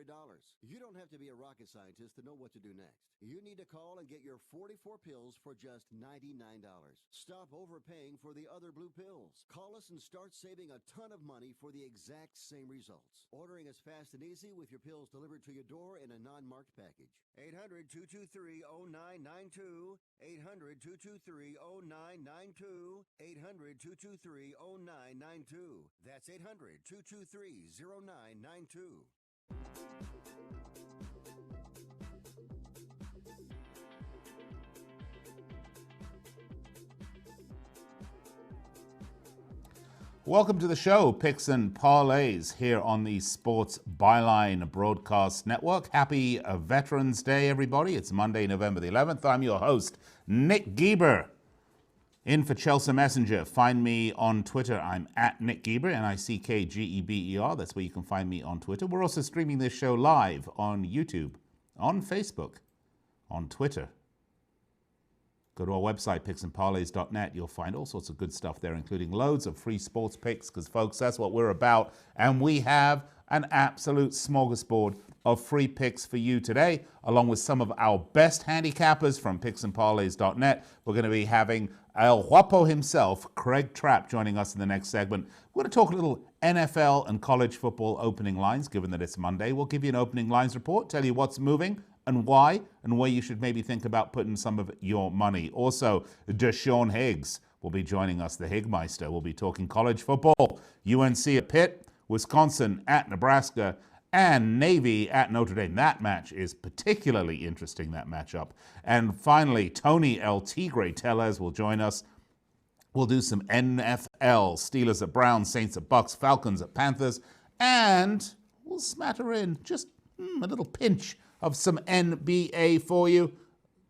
You don't have to be a rocket scientist to know what to do next. You need to call and get your 44 pills for just $99. Stop overpaying for the other blue pills. Call us and start saving a ton of money for the exact same results. Ordering is fast and easy with your pills delivered to your door in a non-marked package. 800-223-0992. 800-223-0992. 800-223-0992. That's 800-223-0992. Welcome to the show, Picks and Parlays, here on the Sports Byline Broadcast Network. Happy Veterans Day, everybody. It's Monday, November the 11th. I'm your host, Nick Geber, in for Chelsea Messenger. Find me on Twitter. I'm at Nick Geber, Nickgeber. That's where you can find me on Twitter. We're also streaming this show live on YouTube, on Facebook, on Twitter. Go to our website, picksandparlays.net. You'll find all sorts of good stuff there, including loads of free sports picks, because, folks, that's what we're about. And we have an absolute smorgasbord of free picks for you today, along with some of our best handicappers from picksandparlays.net. We're going to be having El Guapo himself, Craig Trapp, joining us in the next segment. We're going to talk a little NFL and college football opening lines, given that it's Monday. We'll give you an opening lines report, tell you what's moving and why, and where you should maybe think about putting some of your money. Also, Deshaun Higgs will be joining us, the Higmeister. We'll be talking college football, UNC at Pitt, Wisconsin at Nebraska, and Navy at Notre Dame. That match is particularly interesting, that matchup. And finally, Tony El Tigre Tellez will join us. We'll do some NFL, Steelers at Browns, Saints at Bucks, Falcons at Panthers, and we'll smatter in just a little pinch of some NBA for you.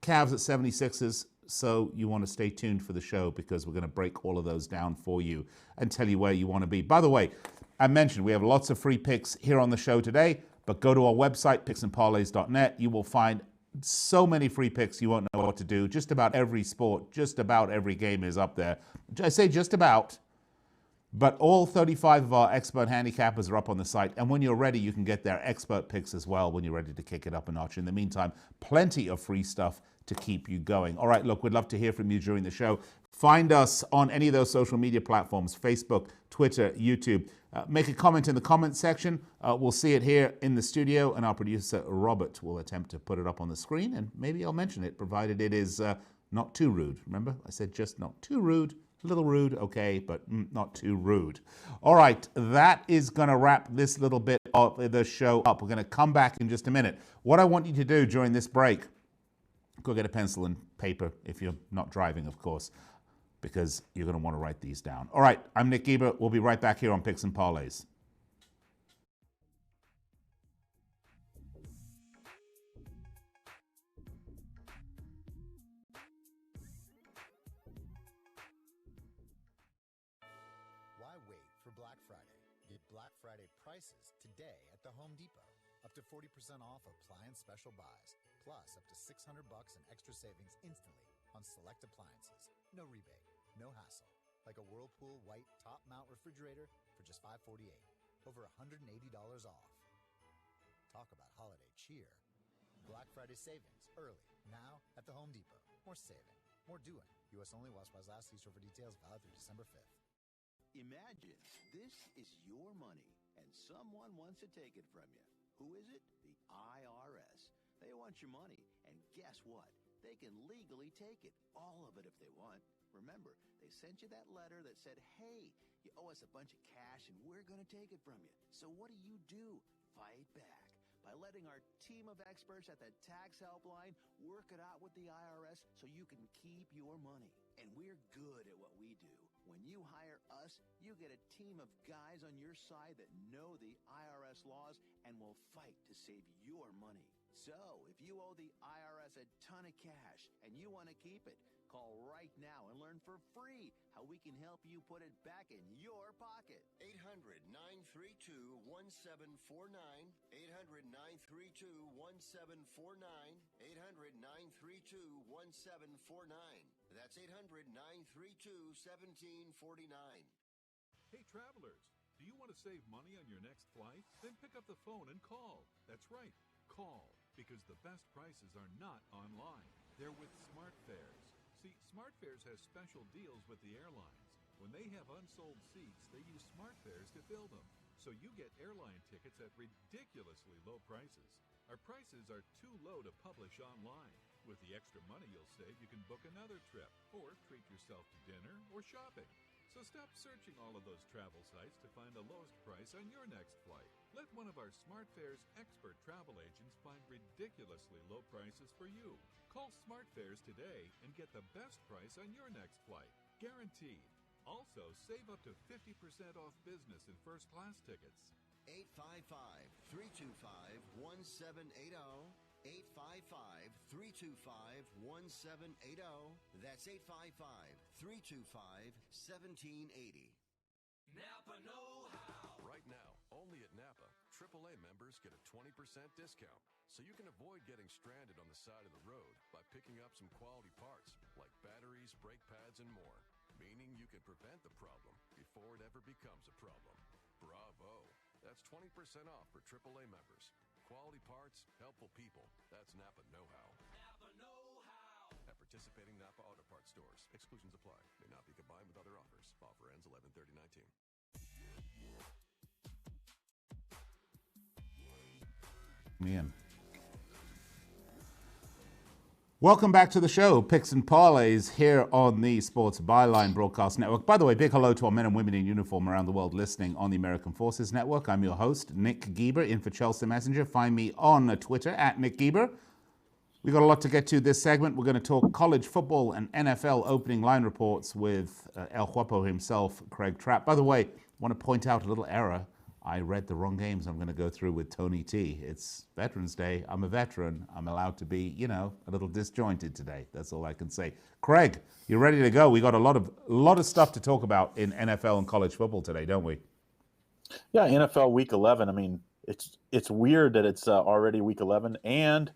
Cavs at 76ers. So you want to stay tuned for the show, because we're going to break all of those down for you and tell you where you want to be. By the way, I mentioned we have lots of free picks here on the show today, but go to our website, picksandparlays.net. You will find so many free picks you won't know what to do. Just about every sport, just about every game is up there. I say just about, but all 35 of our expert handicappers are up on the site. And when you're ready, you can get their expert picks as well when you're ready to kick it up a notch. In the meantime, plenty of free stuff to keep you going. All right, look, we'd love to hear from you during the show. Find us on any of those social media platforms, Facebook, Twitter, YouTube. Make a comment in the comment section. We'll see it here in the studio, and our producer, Robert, will attempt to put it up on the screen, and maybe I'll mention it, provided it is not too rude. Remember, I said just not too rude. A little rude, okay, but not too rude. All right, that is going to wrap this little bit of the show up. We're going to come back in just a minute. What I want you to do during this break, go get a pencil and paper if you're not driving, of course, because you're going to want to write these down. All right, I'm Nick Geber. We'll be right back here on Picks and Parlays. Why wait for Black Friday? Get Black Friday prices today at the Home Depot. Up to 40% off appliance special buys, plus up to $600 in extra savings instantly on select appliances. No rebate, no hassle. Like a Whirlpool white top mount refrigerator for just $548. Over $180 off. Talk about holiday cheer. Black Friday savings early, now at the Home Depot. More saving, more doing. U.S. only while supplies last. See store for details. Valid through December 5th. Imagine this is your money and someone wants to take it from you. Who is it? The IRS. They want your money, and guess what? They can legally take it, all of it if they want. Remember, they sent you that letter that said, hey, you owe us a bunch of cash and we're going to take it from you. So what do? Fight back by letting our team of experts at the tax helpline work it out with the IRS so you can keep your money. And we're good at what we do. When you hire us, you get a team of guys on your side that know the IRS laws and will fight to save your money. So, if you owe the IRS a ton of cash and you want to keep it, call right now and learn for free how we can help you put it back in your pocket. 800-932-1749. 800-932-1749. 800-932-1749. That's 800-932-1749. Hey, travelers, do you want to save money on your next flight? Then pick up the phone and call. That's right. Call, because the best prices are not online. They're with Smart Fares. See, Smart Fares has special deals with the airlines. When they have unsold seats, they use Smart Fares to fill them. So you get airline tickets at ridiculously low prices. Our prices are too low to publish online. With the extra money you'll save, you can book another trip or treat yourself to dinner or shopping. So stop searching all of those travel sites to find the lowest price on your next flight. Let one of our Smart Fares expert travel agents find ridiculously low prices for you. Call Smart Fares today and get the best price on your next flight. Guaranteed. Also, save up to 50% off business and first-class tickets. 855-325-1780. 855-325-1780. That's 855-325-1780. Napa know-how. Right now, only at Napa, AAA members get a 20% discount. So you can avoid getting stranded on the side of the road by picking up some quality parts like batteries, brake pads, and more. Meaning you can prevent the problem before it ever becomes a problem. Bravo! That's 20% off for AAA members. Quality parts, helpful people. That's Napa know-how. Napa know-how. At participating Napa Auto Parts stores. Exclusions apply. May not be combined with other offers. Offer ends 11/30/19. Me in. Welcome back to the show, Picks and Parlays, here on the Sports Byline Broadcast Network. By the way, big hello to our men and women in uniform around the world listening on the American Forces Network. I'm your host, Nick Geber, in for Chelsea Messenger. Find me on Twitter, at Nick Geber. We've got a lot to get to this segment. We're going to talk college football and NFL opening line reports with El Guapo himself, Craig Trapp. By the way, I want to point out a little error. I read the wrong games I'm going to go through with Tony T. It's Veterans Day. I'm a veteran. I'm allowed to be, a little disjointed today. That's all I can say. Craig, you ready to go? We got a lot of stuff to talk about in NFL and college football today, don't we? Yeah, NFL Week 11. I mean, it's weird that it's already Week 11, and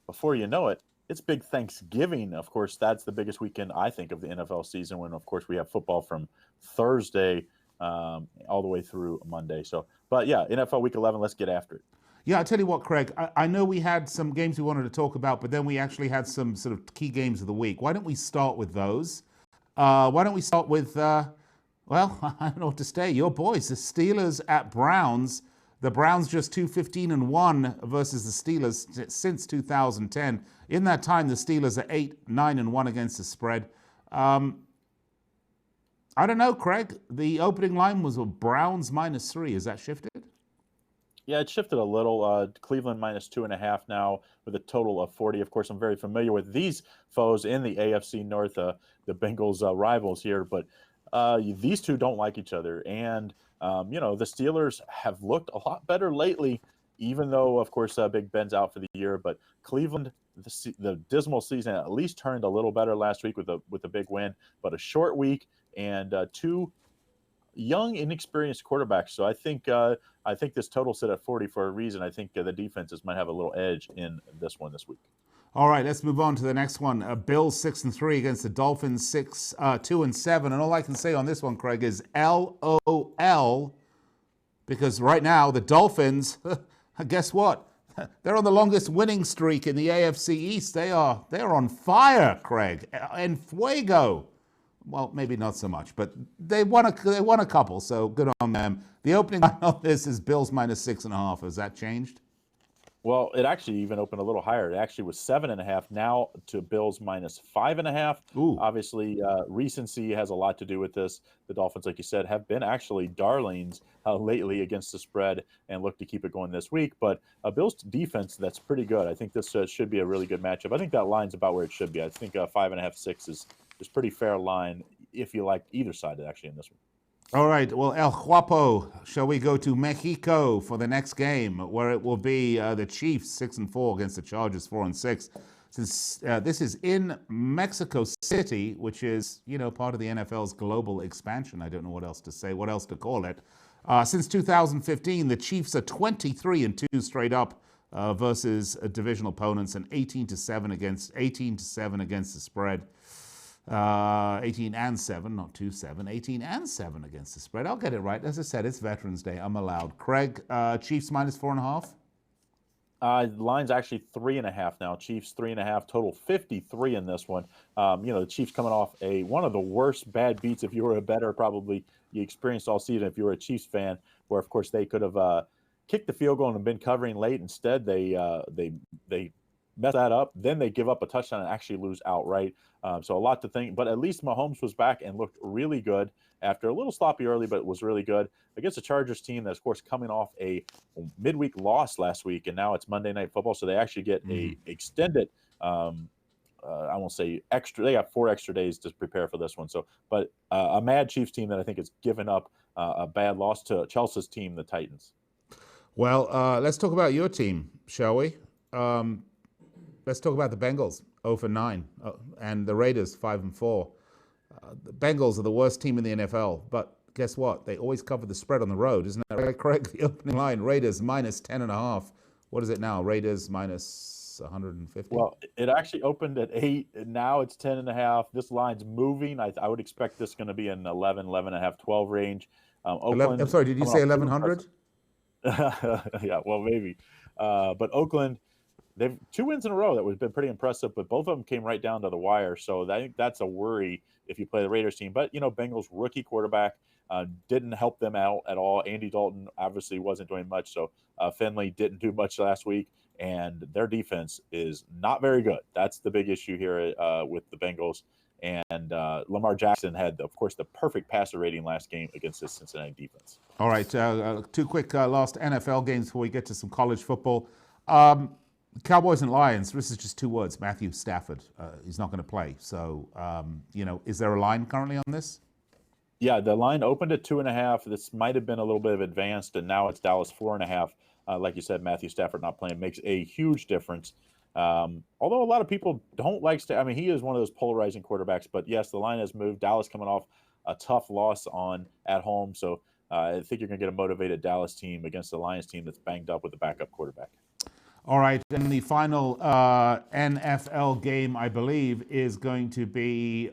before you know it, it's big Thanksgiving. Of course, that's the biggest weekend, I think, of the NFL season, when, of course, we have football from Thursday all the way through Monday. But yeah, NFL Week 11, let's get after it. Yeah, I'll tell you what, Craig, I know we had some games we wanted to talk about, but then we actually had some sort of key games of the week. Why don't we start with those? Why don't we start with, I don't know what to say. Your boys, the Steelers at Browns. The Browns just 2-15-1 versus the Steelers since 2010. In that time, the Steelers are 8-9-1 against the spread. I don't know, Craig. The opening line was a Browns -3. Is that shifted? Yeah, it shifted a little. Cleveland -2.5 now with a total of 40. Of course, I'm very familiar with these foes in the AFC North, the Bengals rivals here. But these two don't like each other. And, the Steelers have looked a lot better lately, even though, of course, Big Ben's out for the year. But Cleveland, the dismal season, at least turned a little better last week with a big win. But a short week and two young, inexperienced quarterbacks. So I think this total set at 40 for a reason. I think the defenses might have a little edge in this one this week. All right, let's move on to the next one. Bills 6-3 against the Dolphins 2-7. And all I can say on this one, Craig, is LOL, because right now the Dolphins, guess what? They're on the longest winning streak in the AFC East. They are on fire, Craig. En fuego. Well, maybe not so much, but they won a couple, so good on them. The opening line on this is Bills -6.5. Has that changed? Well, it actually even opened a little higher. It actually was 7.5 now to Bills -5.5. Ooh. Obviously, recency has a lot to do with this. The Dolphins, like you said, have been actually darlings lately against the spread and look to keep it going this week. But Bills defense, that's pretty good. I think this should be a really good matchup. I think that line's about where it should be. I think 5.5, 6 is pretty fair line if you like either side actually in this one. All right, well, El Guapo, shall we go to Mexico for the next game, where it will be the Chiefs 6-4 against the Chargers 4-6. Since this is in Mexico City, which is, part of the NFL's global expansion. I don't know what else to call it. Since 2015, the Chiefs are 23-2 straight up versus divisional opponents, and 18-7 against the spread. 18-7, not 2-7, 18-7 against the spread. I'll get it right. As I said, it's Veterans Day. I'm allowed. Craig, Chiefs -4.5? The line's actually 3.5 now. Chiefs 3.5, total 53 in this one. The Chiefs coming off one of the worst bad beats, if you were a bettor, probably you experienced all season if you were a Chiefs fan, where of course they could have kicked the field goal and been covering late. Instead, they mess that up. Then they give up a touchdown and actually lose outright. So a lot to think. But at least Mahomes was back and looked really good after a little sloppy early, but was really good against a Chargers team that's, of course, coming off a midweek loss last week, and now it's Monday Night Football, so they actually get a extended, I won't say extra. They got 4 extra days to prepare for this one. So, but a mad Chiefs team that I think has given up a bad loss to Chelsea's team, the Titans. Well, let's talk about your team, shall we? Let's talk about the Bengals, 0-9, and the Raiders, 5-4. The Bengals are the worst team in the NFL, but guess what? They always cover the spread on the road, isn't that right, Craig? The opening line, Raiders minus 10.5. What is it now? Raiders minus 150? Well, it actually opened at 8, and now it's 10.5. This line's moving. I would expect this going to be in 11, 11.5, 12 range. Oakland, I'm sorry, did you say 1,100? Yeah, well, maybe. But Oakland, they've 2 wins in a row that have been pretty impressive, but both of them came right down to the wire. So I think that's a worry if you play the Raiders team. But, Bengals rookie quarterback didn't help them out at all. Andy Dalton obviously wasn't doing much. So Finley didn't do much last week, and their defense is not very good. That's the big issue here with the Bengals. And Lamar Jackson had, of course, the perfect passer rating last game against the Cincinnati defense. All right, 2 quick last NFL games before we get to some college football. Cowboys and Lions, this is just 2 words, Matthew Stafford. He's not going to play. So, is there a line currently on this? Yeah, the line opened at 2.5. This might have been a little bit of advanced, and now it's Dallas 4.5. Like you said, Matthew Stafford not playing makes a huge difference. Although a lot of people don't like Stafford. I mean, he is one of those polarizing quarterbacks. But, yes, the line has moved. Dallas coming off a tough loss at home. So I think you're going to get a motivated Dallas team against the Lions team that's banged up with a backup quarterback. All right, and the final NFL game, I believe, is going to be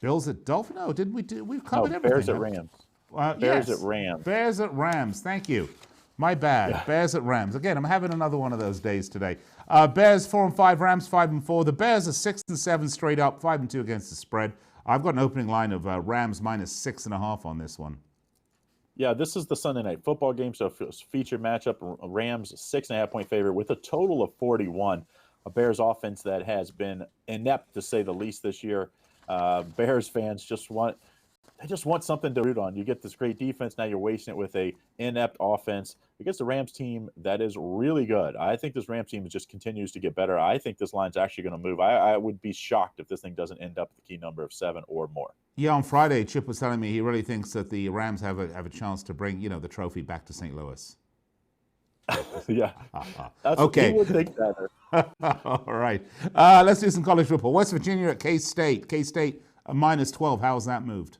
Bills at Dolphins. No, didn't we do? We've covered everything. Bears at Rams. Bears at Rams. Bears at Rams. Thank you. My bad. Yeah. Bears at Rams. Again, I'm having another one of those days today. Bears 4-5, Rams 5-4. The Bears are 6-7 straight up, 5-2 against the spread. I've got an opening line of Rams minus 6.5 on this one. Yeah, this is the Sunday Night Football game, so featured matchup. Rams 6.5-point favorite with a total of 41. A Bears offense that has been inept to say the least this year. Bears fans just want something to root on. You get this great defense, now you're wasting it with a inept offense against the Rams team that is really good. I think this Rams team just continues to get better. I think this line's actually going to move. I would be shocked if this thing doesn't end up at the key number of 7 or more. Yeah, on Friday, Chip was telling me he really thinks that the Rams have a chance to bring, the trophy back to St. Louis. Yeah. Okay. He would think that. All right. Let's do some college football. West Virginia at K-State. K-State minus 12. How's that moved?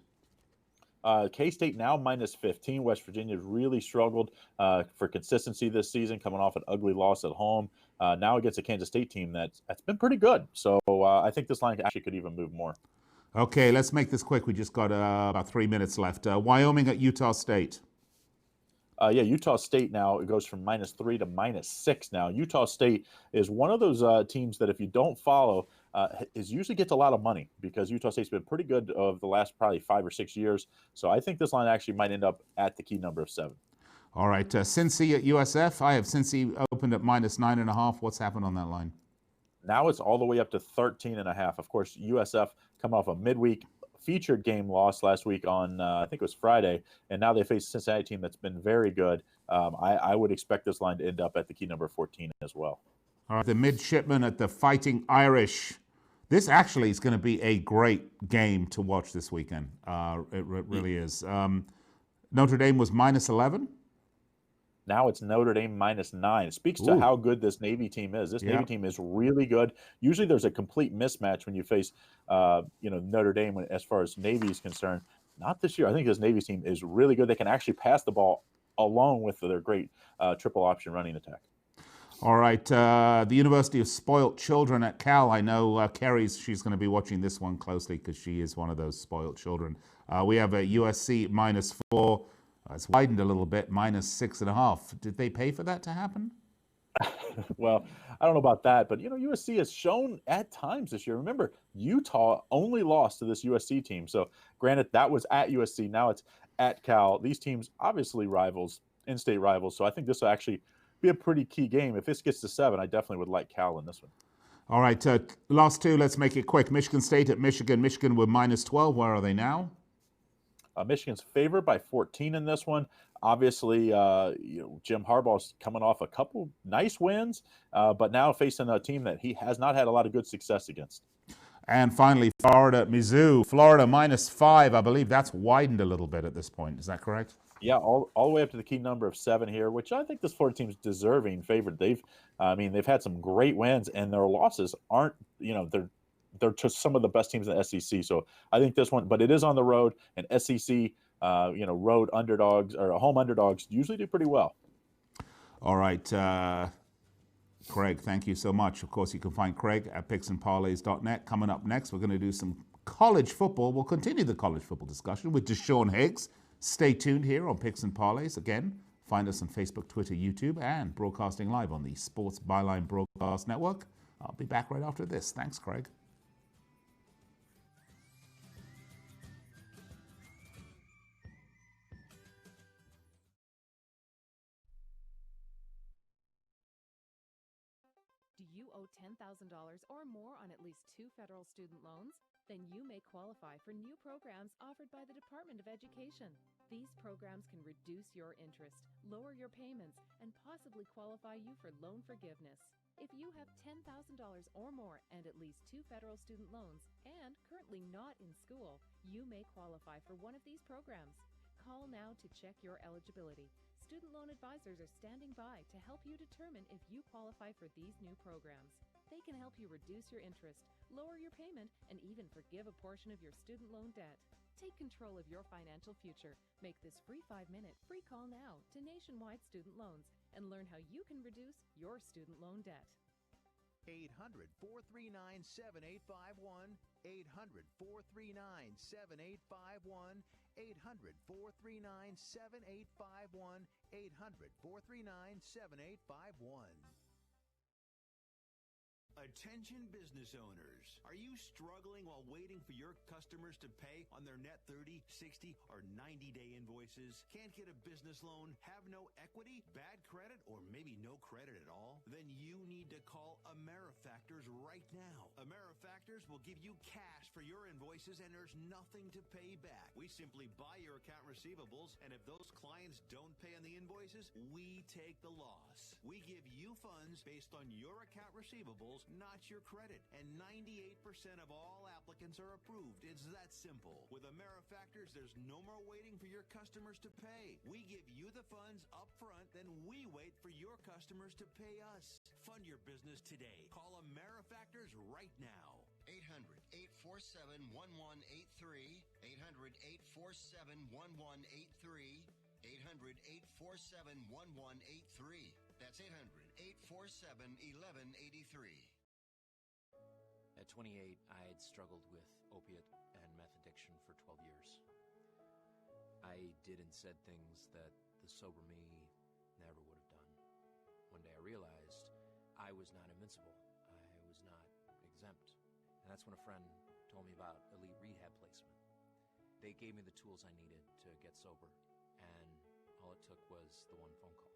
K-State now minus 15. West Virginia's really struggled for consistency this season, coming off an ugly loss at home. Now against a Kansas State team that's been pretty good. So I think this line actually could even move more. Okay, let's make this quick. We just got about 3 minutes left. Wyoming at Utah State. Utah State now, it goes from -3 to -6 now. Utah State is one of those teams that if you don't follow, usually gets a lot of money because Utah State's been pretty good over the last probably 5 or 6 years. So I think this line actually might end up at the key number of 7. All right, Cincy at USF. I have Cincy opened at -9.5. What's happened on that line? Now it's all the way up to 13.5. Of course, USF come off a midweek featured game loss last week on, I think it was Friday, and now they face a Cincinnati team that's been very good. I would expect this line to end up at the key number 14 as well. All right, the midshipmen at the Fighting Irish. This actually is going to be a great game to watch this weekend. It really is. Notre Dame was -11. Now it's Notre Dame -9. It speaks to how good this Navy team is. This Navy team is really good. Usually there's a complete mismatch when you face, Notre Dame as far as Navy is concerned. Not this year. I think this Navy team is really good. They can actually pass the ball along with their great triple option running attack. All right, the University of Spoilt Children at Cal. I know she's going to be watching this one closely because she is one of those spoilt children. We have a USC -4. It's widened a little bit, -6.5. Did they pay for that to happen? Well, I don't know about that, but USC has shown at times this year. Remember, Utah only lost to this USC team. So, granted, that was at USC. Now it's at Cal. These teams obviously rivals, in-state rivals. So I think this will actually be a pretty key game. If this gets to 7, I definitely would like Cal in this one. All right, last two. Let's make it quick. Michigan State at Michigan. Michigan with -12. Where are they now? Michigan's favored by 14 in this one. Obviously, Jim Harbaugh's coming off a couple nice wins, but now facing a team that he has not had a lot of good success against. And finally, Florida at Mizzou. Florida -5. I believe that's widened a little bit at this point. Is that correct? Yeah, all the way up to the key number of 7 here, which I think this Florida team's deserving favored. They've had some great wins, and their losses aren't, they're just some of the best teams in the SEC. So I think this one, but it is on the road, and SEC, road underdogs or home underdogs usually do pretty well. All right, Craig, thank you so much. Of course, you can find Craig at picksandparlays.net. Coming up next, we're going to do some college football. We'll continue the college football discussion with Deshaun Higgs. Stay tuned here on Picks and Parlays. Again, find us on Facebook, Twitter, YouTube, and broadcasting live on the Sports Byline Broadcast Network. I'll be back right after this. Thanks, Craig. Do you owe $10,000 or more on at least 2 federal student loans? Then you may qualify for new programs offered by the Department of Education. These programs can reduce your interest, lower your payments, and possibly qualify you for loan forgiveness. If you have $10,000 or more and at least 2 federal student loans and currently not in school, you may qualify for one of these programs. Call now to check your eligibility. Student loan advisors are standing by to help you determine if you qualify for these new programs. They can help you reduce your interest, lower your payment, and even forgive a portion of your student loan debt. Take control of your financial future. Make this free 5-minute free call now to Nationwide Student Loans and learn how you can reduce your student loan debt. 800-439-7851, 800-439-7851, 800-439-7851, 800-439-7851. Attention business owners. Are you struggling while waiting for your customers to pay on their net 30, 60, or 90-day invoices? Can't get a business loan? Have no equity? Bad credit? Or maybe no credit at all? Then you need to call AmeriFactors right now. AmeriFactors will give you cash for your invoices and there's nothing to pay back. We simply buy your account receivables, and if those clients don't pay on the invoices, we take the loss. We give you funds based on your account receivables, not your credit, and 98% of all applicants are approved. It's that simple. With AmeriFactors, there's no more waiting for your customers to pay. We give you the funds up front, then we wait for your customers to pay us. Fund your business today. Call AmeriFactors right now. 800-847-1183, 800-847-1183, 800-847-1183. That's 800-847-1183. At 28, I had struggled with opiate and meth addiction for 12 years. I did and said things that the sober me never would have done. One day I realized I was not invincible. I was not exempt. And that's when a friend told me about Elite Rehab Placement. They gave me the tools I needed to get sober, and all it took was the one phone call.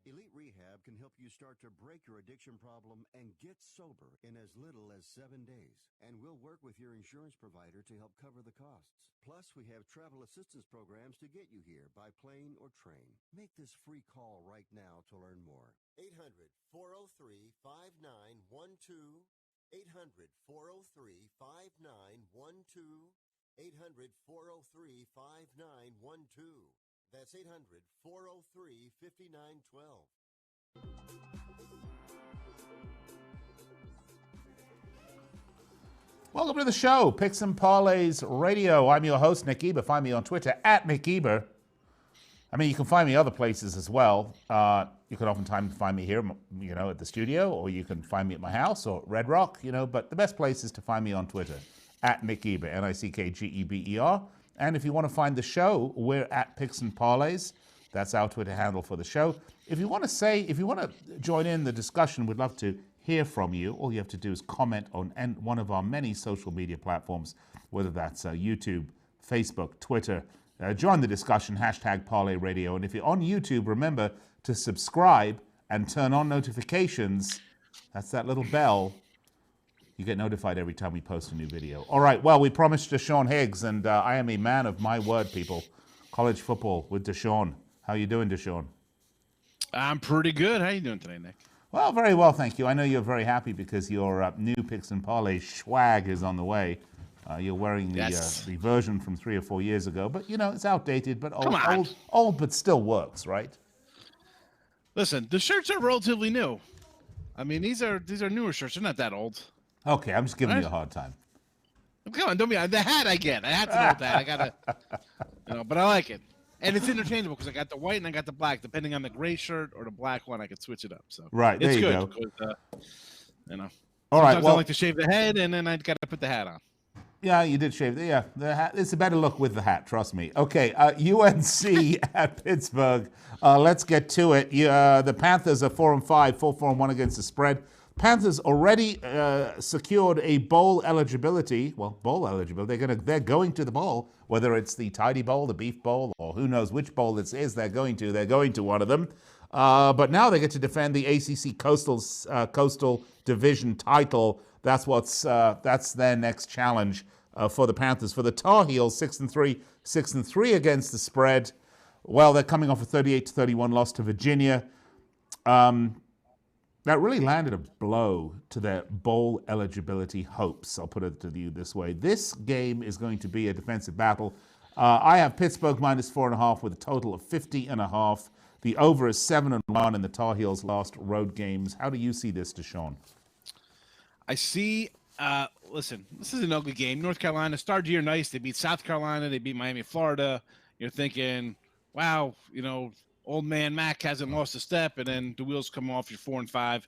Elite Rehab can help you start to break your addiction problem and get sober in as little as 7 days. And we'll work with your insurance provider to help cover the costs. Plus, we have travel assistance programs to get you here by plane or train. Make this free call right now to learn more. 800-403-5912. 800-403-5912. 800-403-5912. That's 800-403-5912. Welcome to the show, Picks and Parlays Radio. I'm your host, Nick Geber. Find me on Twitter at Nick Geber. I mean, you can find me other places as well. You can oftentimes find me here, at the studio, or you can find me at my house or Red Rock, but the best place is to find me on Twitter at Nick Geber, Nickgeber. And if you want to find the show, we're at Picks and Parlays That's our Twitter handle for the show. If you want to join in the discussion, we'd love to hear from you. All you have to do is comment on one of our many social media platforms, whether that's YouTube, Facebook, Twitter. Join the discussion, hashtag Parlay Radio. And if you're on YouTube, remember to subscribe and turn on notifications. That's that little bell. You get notified every time we post a new video. All right, well, we promised Deshaun Higgs, and I am a man of my word, people. College football with Deshaun. How you doing, Deshaun? I'm pretty good. How you doing today, Nick? Well, very well, thank you. I know you're very happy because your new Picks and Parlay swag is on the way. You're wearing the version from 3 or 4 years ago, but it's outdated, but old, but still works, right? Listen, the shirts are relatively new. I mean, these are newer shirts. They're not that old. Okay, I'm just giving you a hard time. Come on, don't be the hat. I get. I have to know that. I gotta, but I like it, and it's interchangeable because I got the white and I got the black. Depending on the gray shirt or the black one, I could switch it up. So right, there it's you good go. Because, all right. Well, I like to shave the head, and then I got to put the hat on. Yeah, you did shave. Yeah, the hat. It's a better look with the hat. Trust me. Okay, UNC at Pittsburgh. Let's get to it. The Panthers are 4-5, 4-1 against the spread. Panthers already secured a bowl eligibility. Well, bowl eligibility. They're going to the bowl, whether it's the Tidy Bowl, the Beef Bowl, or who knows which bowl this is. They're going to one of them. But now they get to defend the ACC Coastal Division title. That's their next challenge for the Panthers. For the Tar Heels, 6-3 against the spread. Well, they're coming off a 38-31 loss to Virginia. That really landed a blow to their bowl eligibility hopes. I'll put it to you this way. This game is going to be a defensive battle. I have Pittsburgh -4.5 with a total of 50.5. The over is 7-1 in the Tar Heels' last road games. How do you see this, Deshaun? I see. Listen, this is an ugly game. North Carolina started the year nice. They beat South Carolina. They beat Miami, Florida. You're thinking, wow, old man Mac hasn't lost a step, and then the wheels come off. You're 4-5.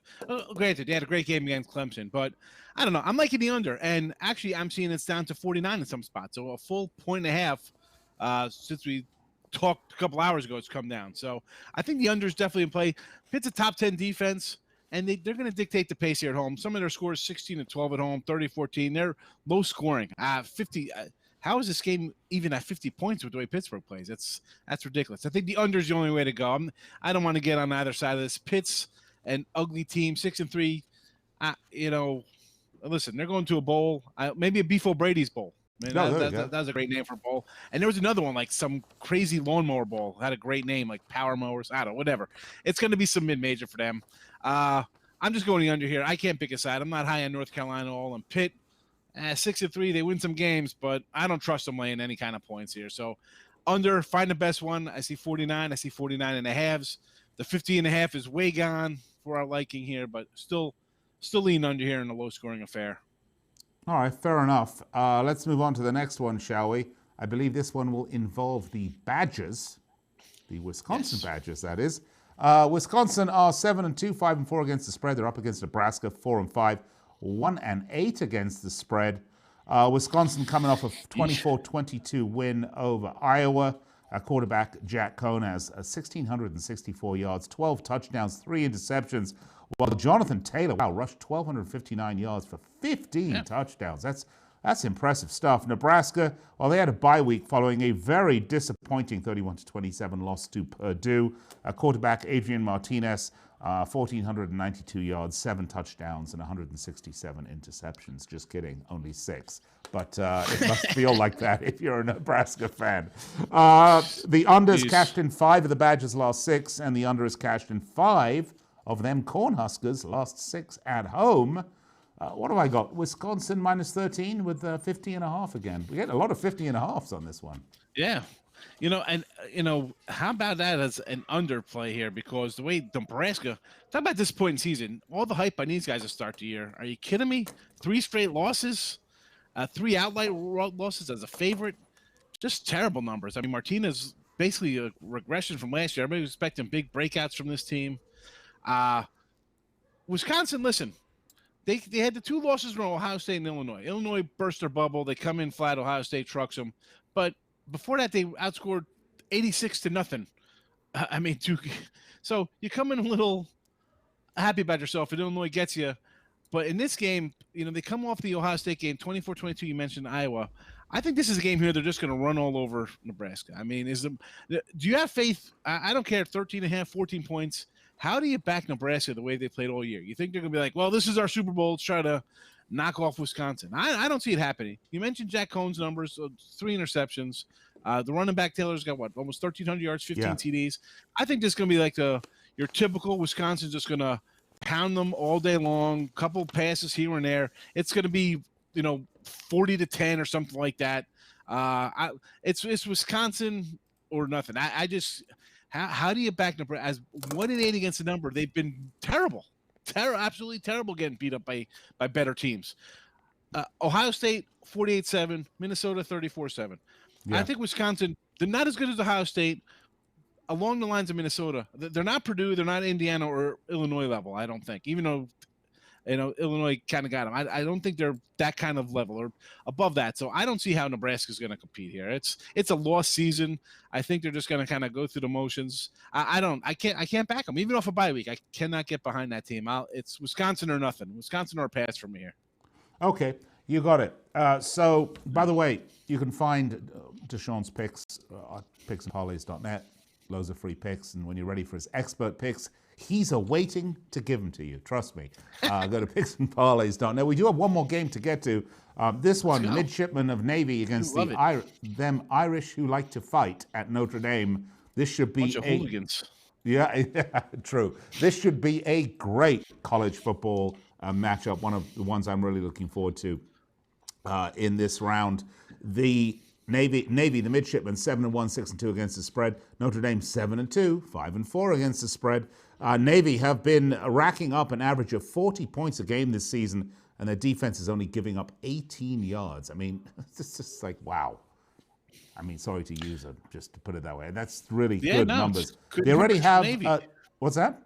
Granted, they had a great game against Clemson, but I don't know. I'm liking the under, and actually, I'm seeing it's down to 49 in some spots. So a full 1.5 since we talked a couple hours ago, it's come down. So I think the under is definitely in play. Pitt's a top 10 defense, and they're going to dictate the pace here at home. Some of their scores 16-12 at home, 30-14. They're low scoring. 50. How is this game even at 50 points with the way Pittsburgh plays? That's ridiculous. I think the under is the only way to go. I don't want to get on either side of this. Pitt's an ugly team, 6-3. Listen, they're going to a bowl, maybe a Beef O'Brady's bowl. That was a great name for a bowl. And there was another one, like some crazy lawnmower bowl. Had a great name, like Power Mowers. I don't know, whatever. It's going to be some mid-major for them. I'm just going the under here. I can't pick a side. I'm not high on North Carolina at all. And Pitt, 6-3, they win some games, but I don't trust them laying any kind of points here. So under, find the best one. I see 49. I see 49.5. The 50.5 is way gone for our liking here, but still lean under here in a low-scoring affair. All right, fair enough. Let's move on to the next one, shall we? I believe this one will involve the Badgers, the Wisconsin Badgers, that is. Wisconsin are 7-2, 5-4 against the spread. They're up against Nebraska, 4-5, 1-8 against the spread. Wisconsin coming off a 24-22 win over Iowa. Quarterback Jack Cohn has 1,664 yards, 12 touchdowns, 3 interceptions. While Jonathan Taylor, rushed 1,259 yards for 15 touchdowns. That's impressive stuff. Nebraska, they had a bye week following a very disappointing 31-27 loss to Purdue. Quarterback Adrian Martinez, 1,492 yards, 7 touchdowns, and 167 interceptions. Just kidding, only 6. But it must feel like that if you're a Nebraska fan. The unders cashed in 5 of the Badgers' last 6, and the under is cashed in 5 of them Cornhuskers' last 6 at home. What have I got? Wisconsin -13 with 50.5 again. We get a lot of 50.5s on this one. Yeah. How about that as an underplay here? Because the way Nebraska, talk about this point in season, all the hype on these guys to start the year. Are you kidding me? 3 straight losses, 3 outright losses as a favorite. Just terrible numbers. I mean, Martinez basically a regression from last year. Everybody was expecting big breakouts from this team. Wisconsin, listen, they had the 2 losses from Ohio State and Illinois. Illinois burst their bubble. They come in flat. Ohio State trucks them. But before that, they outscored 86-0 I mean, so you come in a little happy about yourself, and Illinois gets you. But in this game, they come off the Ohio State game, 24-22, you mentioned Iowa. I think this is a game here they're just going to run all over Nebraska. I mean, do you have faith? I don't care, 13.5, 14 points. How do you back Nebraska the way they played all year? You think they're going to be like, well, this is our Super Bowl. Let's try to knock off Wisconsin. I don't see it happening. You mentioned Jack Cohn's numbers, 3 interceptions. The running back Taylor's got, almost 1,300 yards, 15 TDs. I think this is going to be like your typical Wisconsin's just going to pound them all day long, couple passes here and there. It's going to be, 40-10 or something like that. It's Wisconsin or nothing. I just how do you back Nebraska as 1-8 against the number? They've been terrible, absolutely terrible, getting beat up by better teams. Ohio State 48-7, Minnesota 34-7. Yeah. I think Wisconsin, they're not as good as Ohio State. Along the lines of Minnesota, they're not Purdue, they're not Indiana or Illinois level. I don't think, even though Illinois kind of got them. I don't think they're that kind of level or above that. So I don't see how Nebraska's going to compete here. It's a lost season. I think they're just going to kind of go through the motions. I can't back them even off a bye week. I cannot get behind that team. It's Wisconsin or nothing. Wisconsin or pass from here. Okay, you got it. So by the way, you can find Deshaun's picks at picksandparlays.net. Loads of free picks, and when you're ready for his expert picks, he's awaiting to give them to you. Trust me. Go to picksandparlays.net. We do have one more game to get to. This one, the midshipmen of Navy against them Irish who like to fight at Notre Dame. This should be bunch of hooligans. Yeah, true. This should be a great college football matchup. One of the ones I'm really looking forward to in this round. The Navy, the midshipmen, 7-1, 6-2 against the spread. Notre Dame, 7-2, 5-4 against the spread. Navy have been racking up an average of 40 points a game this season, and their defense is only giving up 18 yards. I mean, it's just like, wow. I mean, sorry to use it, just to put it that way. That's really good numbers. They already have, what's that?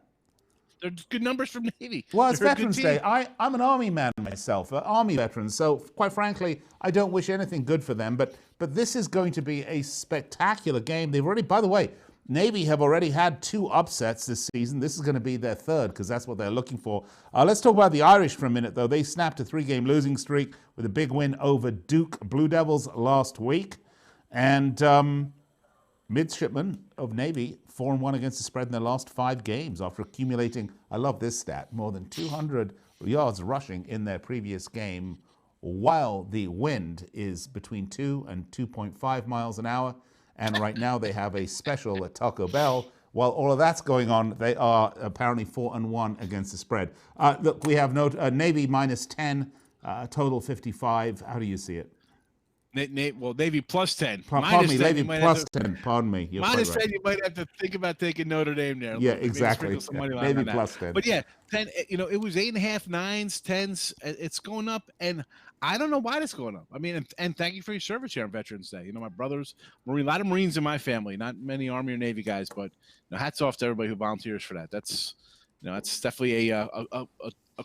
They're good numbers from Navy. Well, it's Veterans Day. I'm an Army man myself, Army veteran. So, quite frankly, I don't wish anything good for them. But this is going to be a spectacular game. They've already, by the way, Navy have already had 2 upsets this season. This is going to be their 3rd because that's what they're looking for. Let's talk about the Irish for a minute, though. They snapped a 3-game losing streak with a big win over Duke Blue Devils last week. And midshipmen of Navy, 4-1 against the spread in their last 5 games after accumulating, I love this stat, more than 200 yards rushing in their previous game, while the wind is between 2 and 2.5 miles an hour. And right now they have a special at Taco Bell. While all of that's going on, they are apparently 4-1 against the spread. Look, we have Navy minus 10, total 55. How do you see it? Navy plus 10. Pardon me, Navy plus 10. Pardon me. Minus 10, you might have to think about taking Notre Dame there. Yeah, exactly. Navy plus 10. But yeah, 10. It was 8.5, 9s, 10s. It's going up, and I don't know why it's going up. I mean, and thank you for your service here on Veterans Day. My brother's Marine, a lot of Marines in my family, not many Army or Navy guys, but hats off to everybody who volunteers for that. That's that's definitely a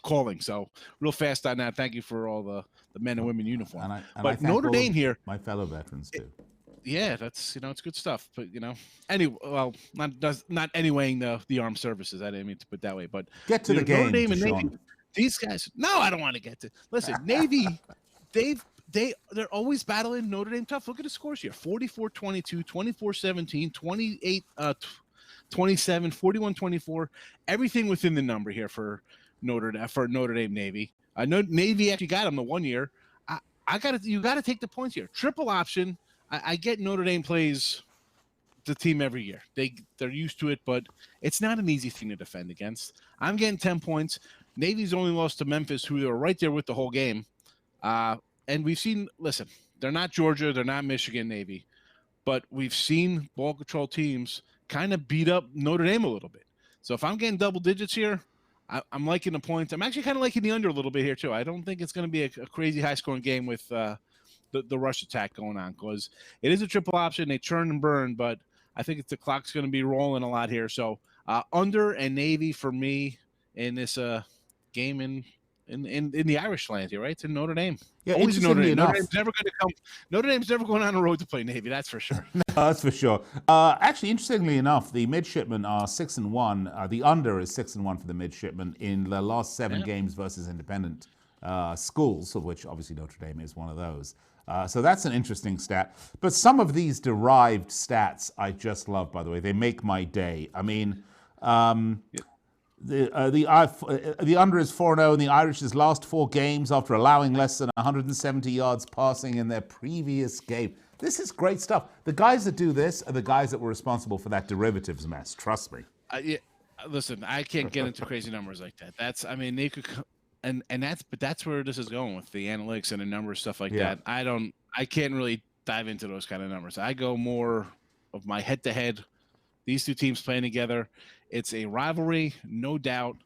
calling. So real fast on that. Thank you for all the men and women in uniform. But Notre Dame here, my fellow veterans too. Yeah, that's it's good stuff. But anyway, well, not anywaying the armed services. I didn't mean to put it that way. But get to the game, Notre Dame and Navy, these guys. No, I don't want to get to. Listen, Navy, they're always battling Notre Dame tough. Look at the scores here: 44-22, 24-17, 28 27, 41-24. Everything within the number here for Notre Dame Navy. I know Navy actually got them the 1 year. You got to take the points here. Triple option. I get Notre Dame plays the team every year. They're used to it, but it's not an easy thing to defend against. I'm getting 10 points. Navy's only lost to Memphis, who they were right there with the whole game. And we've seen, listen, they're not Georgia, they're not Michigan Navy, but we've seen ball control teams kind of beat up Notre Dame a little bit. So if I'm getting double digits here, I'm liking the points. I'm actually kind of liking the under a little bit here too. I don't think it's going to be a crazy high-scoring game with the rush attack going on, because it is a triple option. They churn and burn, but I think the clock's going to be rolling a lot here. So under and Navy for me in this game in in the Irish land here, right? It's in Notre Dame. Yeah, Always in Notre interestingly Dame. Notre enough, Dame's never going to come. Notre Dame's never going on the road to play Navy. That's for sure. no, that's for sure. Actually, interestingly enough, the midshipmen are 6-1. The under is 6-1 for the midshipmen in the last 7 games versus independent schools, of which obviously Notre Dame is one of those. So that's an interesting stat. But some of these derived stats I just love, by the way. They make my day. I mean, the under is 4-0 in the Irish's last 4 games after allowing less than 170 yards passing in their previous game. This is great stuff. The guys that do this are the guys that were responsible for that derivatives mess. Trust me. Listen, I can't get into crazy numbers like that. They could, but that's where this is going with the analytics and the numbers, stuff like that. I can't really dive into those kind of numbers. I go more of my head-to-head. These two teams playing together. It's a rivalry, no doubt,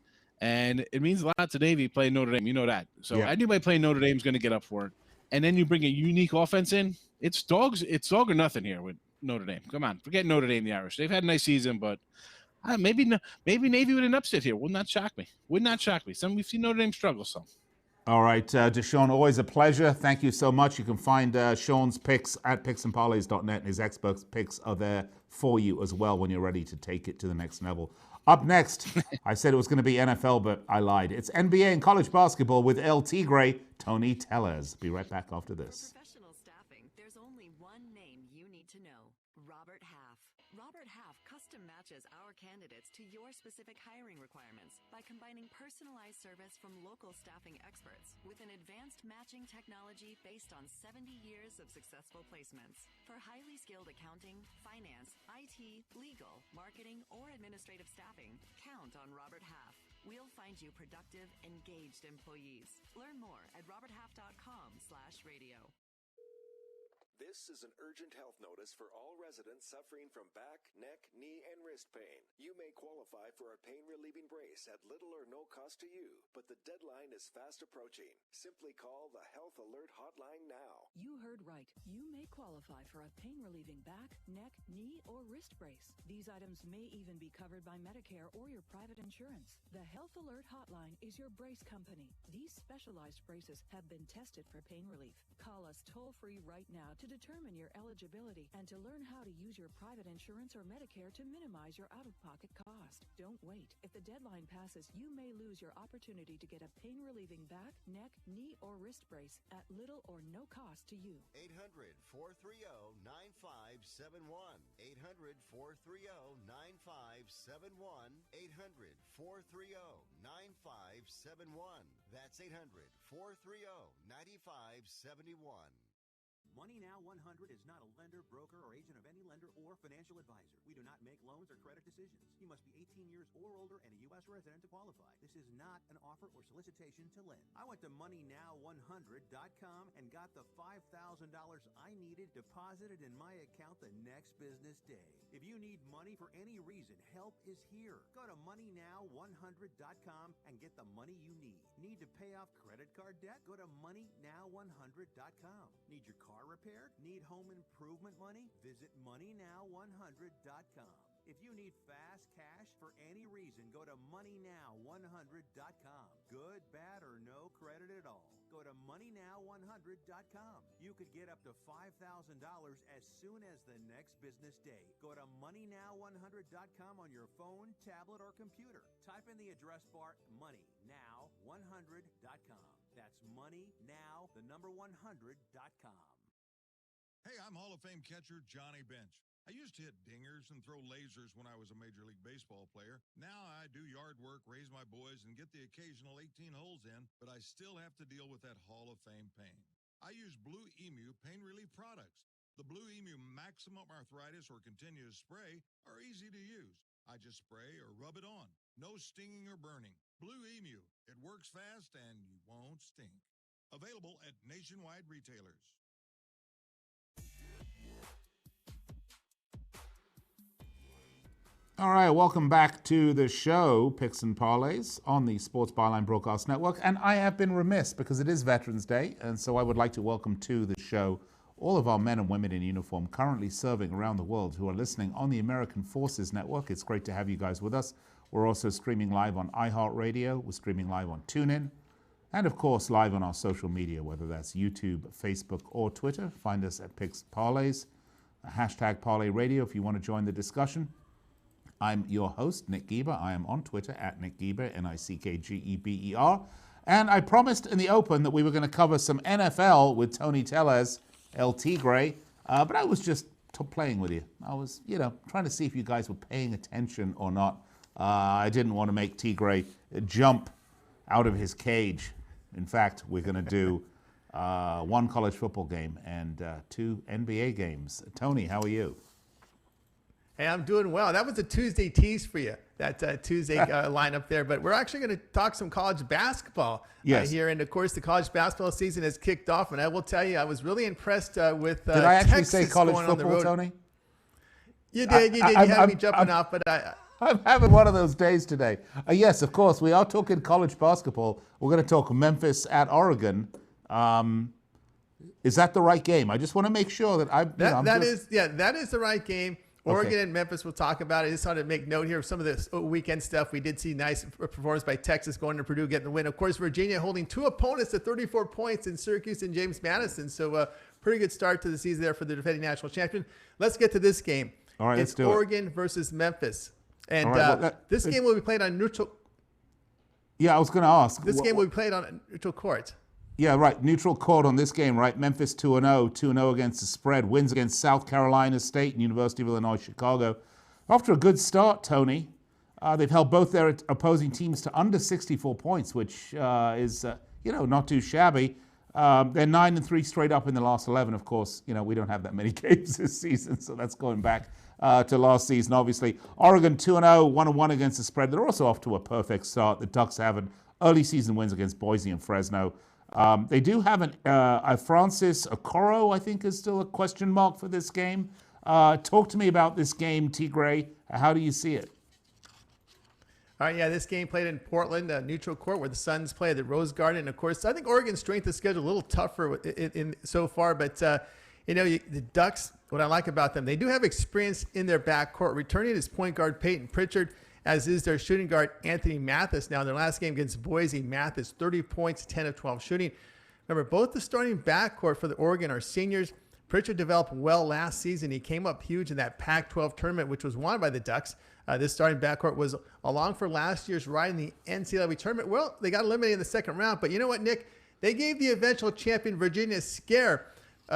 and it means a lot to Navy playing Notre Dame. You know that. So anybody playing Notre Dame is going to get up for it. And then you bring a unique offense in. It's dog or nothing here with Notre Dame. Come on, forget Notre Dame, the Irish. They've had a nice season, but maybe Navy with an upset here would not shock me. Would not shock me. We've seen Notre Dame struggle some. All right, Deshaun, always a pleasure. Thank you so much. You can find Sean's picks at picksandparlays.net, and his expert picks are there for you as well when you're ready to take it to the next level. Up next, I said it was going to be NFL, but I lied. It's NBA and college basketball with El Tigre, Tony Tellez. Be right back after this. For professional staffing, there's only one name you need to know: Robert Half. Robert Half custom matches our candidates to your specific hiring requirements by combining personalized service from local staffing experts with an advanced matching technology based on 70 years of successful placements. For highly skilled accounting, finance, IT, legal, marketing, or administrative staffing, count on Robert Half. We'll find you productive, engaged employees. Learn more at roberthalf.com/radio. This is an urgent health notice for all residents suffering from back, neck, knee, and wrist pain. You may qualify for a pain-relieving brace at little or no cost to you, but the deadline is fast approaching. Simply call the Health Alert Hotline now. You heard right. You may qualify for a pain-relieving back, neck, knee, or wrist brace. These items may even be covered by Medicare or your private insurance. The Health Alert Hotline is your brace company. These specialized braces have been tested for pain relief. Call us toll-free right now to determine your eligibility and to learn how to use your private insurance or Medicare to minimize your out-of-pocket cost. Don't wait. If the deadline passes, you may lose your opportunity to get a pain-relieving back, neck, knee, or wrist brace at little or no cost to you. 800-430-9571. 800-430-9571. 800-430-9571. That's 800-430-9571. Money Now 100 is not a lender, broker, or agent of any lender or financial advisor. We do not make loans or credit decisions. You must be 18 years or older and a U.S. resident to qualify. This is not an offer or solicitation to lend. I went to moneynow100.com and got the $5,000 I needed deposited in my account the next business day. If you need money for any reason, help is here. Go to moneynow100.com and get the money you need. Need to pay off credit card debt? Go to moneynow100.com. Need your car repaired? Need home improvement money? Visit moneynow100.com. If you need fast cash for any reason, go to moneynow100.com. Good, bad, or no credit at all. Go to moneynow100.com. You could get up to $5,000 as soon as the next business day. Go to moneynow100.com on your phone, tablet, or computer. Type in the address bar moneynow100.com. That's moneynow100.com. Hey, I'm Hall of Fame catcher Johnny Bench. I used to hit dingers and throw lasers when I was a Major League Baseball player. Now I do yard work, raise my boys, and get the occasional 18 holes in, but I still have to deal with that Hall of Fame pain. I use Blue Emu pain relief products. The Blue Emu Maximum Arthritis or Continuous Spray are easy to use. I just spray or rub it on. No stinging or burning. Blue Emu. It works fast and you won't stink. Available at nationwide retailers. All right, welcome back to the show, Picks and Parlays, on the Sports Byline Broadcast Network. And I have been remiss because it is Veterans Day, and so I would like to welcome to the show all of our men and women in uniform currently serving around the world who are listening on the American Forces Network. It's great to have you guys with us. We're also streaming live on iHeartRadio. We're streaming live on TuneIn. And of course, live on our social media, whether that's YouTube, Facebook, or Twitter. Find us at Picks Parlays, hashtag Parlay Radio if you want to join the discussion. I'm your host, Nick Geber. I am on Twitter at Nick Geber, Nickgeber. And I promised in the open that we were going to cover some NFL with Tony Tellez, El Tigre, but I was just playing with you. I was, trying to see if you guys were paying attention or not. I didn't want to make Tigre jump out of his cage. In fact, we're going to do one college football game and 2 NBA games. Tony, how are you? Hey, I'm doing well. That was a Tuesday tease for you, that Tuesday lineup there. But we're actually going to talk some college basketball here. And, of course, the college basketball season has kicked off. And I will tell you, I was really impressed with Did I actually Texas say college going on the football, road. Tony? You did. You had me jumping off. But I'm having one of those days today. Yes, of course, we are talking college basketball. We're going to talk Memphis at Oregon. Is that the right game? I just want to make sure that that is the right game. Oregon and Memphis, we'll talk about it. I just wanted to make note here of some of this weekend stuff. We did see nice performance by Texas going to Purdue, getting the win. Of course, Virginia holding 2 opponents to 34 points in Syracuse and James Madison. So pretty good start to the season there for the defending national champion. Let's get to this game. All right, it's let's do Oregon versus Memphis. And this game will be played on neutral. Yeah, I was going to ask. This game will be played on neutral court. Yeah, right. Neutral court on this game, right? Memphis 2-0, 2-0 against the spread. Wins against South Carolina State and University of Illinois Chicago. After a good start, Tony, they've held both their opposing teams to under 64 points, which is, not too shabby. They're 9-3 straight up in the last 11. Of course, we don't have that many games this season, so that's going back to last season, obviously. Oregon 2-0, 1-1 against the spread. They're also off to a perfect start. The Ducks have an early season wins against Boise and Fresno. They do have a Francis Okoro, I think, is still a question mark for this game. Talk to me about this game, Tigre. How do you see it? All right, this game played in Portland, neutral court, where the Suns play at the Rose Garden. And, of course, I think Oregon's strength of schedule a little tougher in so far. But, the Ducks, what I like about them, they do have experience in their backcourt. Returning is point guard Peyton Pritchard, as is their shooting guard Anthony Mathis. Now, in their last game against Boise, Mathis, 30 points, 10 of 12 shooting. Remember, both the starting backcourt for the Oregon are seniors. Pritchard developed well last season. He came up huge in that Pac-12 tournament, which was won by the Ducks. This starting backcourt was along for last year's ride in the NCAA tournament. Well, they got eliminated in the second round. But you know what, Nick? They gave the eventual champion Virginia a scare.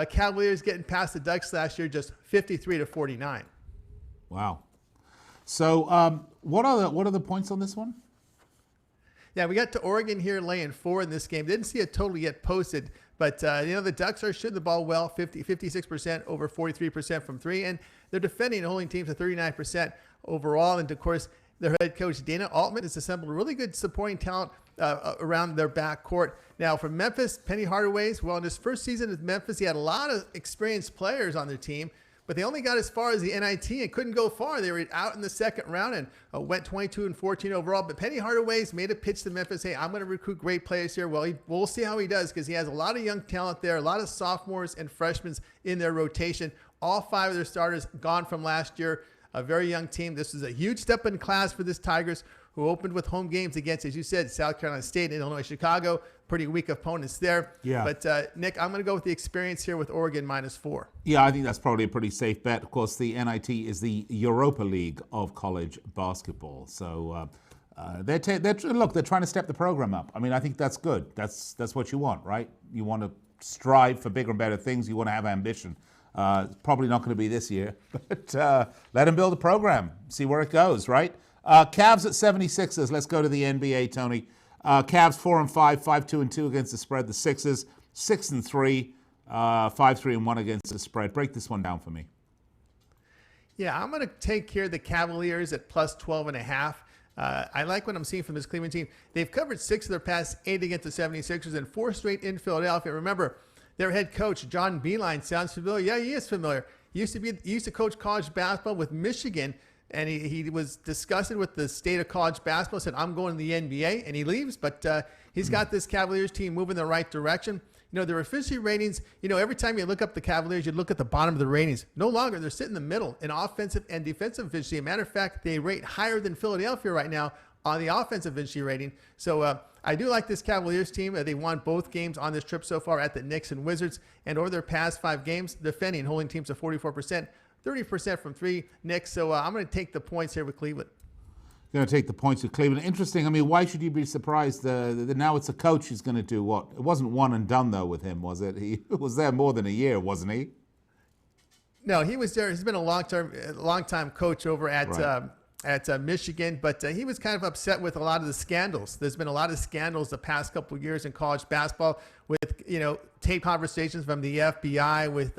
Cavaliers getting past the Ducks last year, just 53-49. Wow. So what are the points on this one? Yeah, we got to Oregon here laying 4 in this game. Didn't see a total yet posted, but the Ducks are shooting the ball well, 56% over 43% from 3, and they're defending and holding teams to 39% overall. And of course, their head coach Dana Altman has assembled a really good supporting talent around their backcourt. Now, for Memphis, Penny Hardaway's, well, in his first season at Memphis, he had a lot of experienced players on their team, but they only got as far as the NIT and couldn't go far. They were out in the second round and went 22-14 overall. But Penny Hardaway's made a pitch to Memphis, hey, I'm going to recruit great players here. Well, we'll see how he does, because he has a lot of young talent there, a lot of sophomores and freshmen in their rotation. All 5 of their starters gone from last year. A very young team. This is a huge step in class for this Tigers, who opened with home games against, as you said, South Carolina State and Illinois Chicago. Pretty weak opponents there. Yeah. But, Nick, I'm going to go with the experience here with Oregon -4. Yeah, I think that's probably a pretty safe bet. Of course, the NIT is the Europa League of college basketball. So, they're trying to step the program up. I mean, I think that's good. That's what you want, right? You want to strive for bigger and better things. You want to have ambition. It's probably not going to be this year, but let him build a program, see where it goes, right? Cavs at 76ers. Let's go to the NBA, Tony. Cavs 4-5, 5-2-2 against the spread. The Sixers 6-3, 5-3-1 against the spread. Break this one down for me. Yeah, I'm going to take care of the Cavaliers at plus 12.5. I like what I'm seeing from this Cleveland team. They've covered 6 of their past 8 against the 76ers and 4 straight in Philadelphia. Remember, their head coach, John Beilein, sounds familiar. Yeah, he is familiar. He used to coach college basketball with Michigan, and he was disgusted with the state of college basketball, said, I'm going to the NBA, and he leaves. But he's got this Cavaliers team moving in the right direction. Their efficiency ratings, every time you look up the Cavaliers, you look at the bottom of the ratings. No longer. They're sitting in the middle in offensive and defensive efficiency. As a matter of fact, they rate higher than Philadelphia right now on the offensive efficiency rating. So I do like this Cavaliers team. They won both games on this trip so far at the Knicks and Wizards. And over their past 5 games, defending, holding teams to 44%, 30% from 3 Knicks. So I'm going to take the points here with Cleveland. Going to take the points with Cleveland. Interesting. I mean, why should you be surprised that now it's a coach who's going to do what? It wasn't one and done, though, with him, was it? He was there more than a year, wasn't he? No, he was there. He's been a long-time coach over at Michigan, but he was kind of upset with a lot of the scandals. There's been a lot of scandals the past couple of years in college basketball with, tape conversations from the FBI with,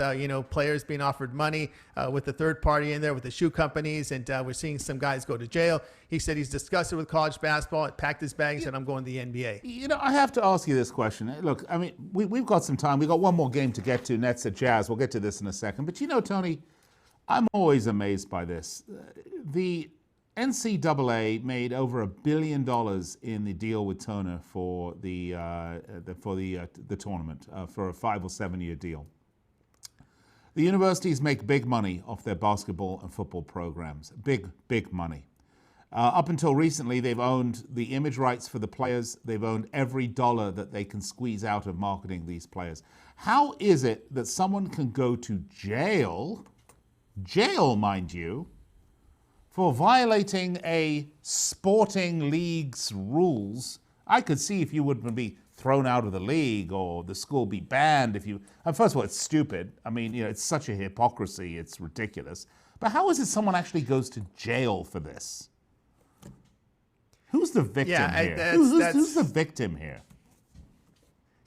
players being offered money with the third party in there with the shoe companies. And we're seeing some guys go to jail. He said he's disgusted with college basketball, packed his bags, and I'm going to the NBA. I have to ask you this question. Look, I mean, we've got some time. We've got one more game to get to, Nets at Jazz. We'll get to this in a second. But Tony, I'm always amazed by this. The NCAA made over $1 billion in the deal with Turner for the tournament for a 5 or 7 year deal. The universities make big money off their basketball and football programs. Big money. Up until recently, they've owned the image rights for the players. They've owned every dollar that they can squeeze out of marketing these players. How is it that someone can go to jail, mind you, for violating a sporting league's rules? I could see if you would be thrown out of the league or the school be banned if you... First of all, it's stupid. I mean, it's such a hypocrisy. It's ridiculous. But how is it someone actually goes to jail for this? Who's the victim here? Who's the victim here?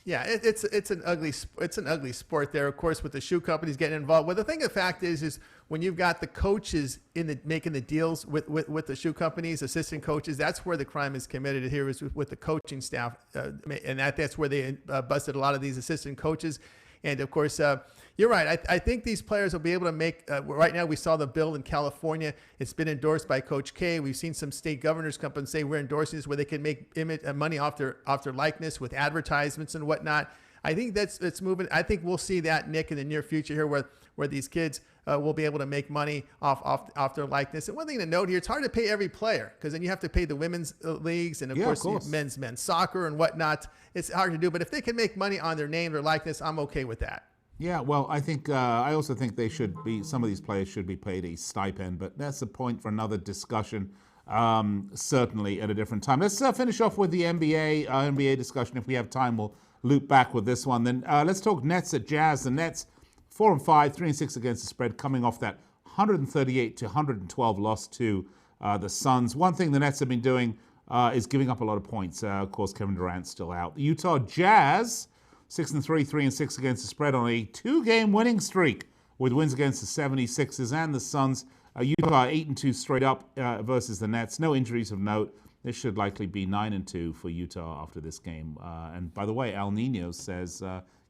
Yeah, it's an ugly sport there. Of course, with the shoe companies getting involved. Well, the fact is when you've got the coaches making the deals with the shoe companies, assistant coaches, that's where the crime is committed. Here is with the coaching staff, and that's where they busted a lot of these assistant coaches. And of course, you're right. I think these players will be able to make. Right now, we saw the bill in California. It's been endorsed by Coach K. We've seen some state governors come up and say we're endorsing this, where they can make money off their likeness with advertisements and whatnot. I think it's moving. I think we'll see that, Nick, in the near future here, where these kids will be able to make money off their likeness. And one thing to note here, it's hard to pay every player because then you have to pay the women's leagues and of course men's men's whatnot. It's hard to do, but if they can make money on their name, their likeness, I'm okay with that. Yeah, well, I think I also think some of these players should be paid a stipend, but that's a point for another discussion, certainly at a different time. Let's finish off with the NBA discussion. If we have time, we'll loop back with this one. Then let's talk Nets at Jazz. The Nets 4-5, 3-6 against the spread, coming off that 138-112 loss to the Suns. One thing the Nets have been doing is giving up a lot of points. Of course, Kevin Durant's still out. The Utah Jazz 6-3, 3-6 against the spread on a 2-game winning streak with wins against the 76ers and the Suns. Utah 8-2 straight up versus the Nets. No injuries of note. This should likely be 9-2 for Utah after this game. And by the way, Al Nino says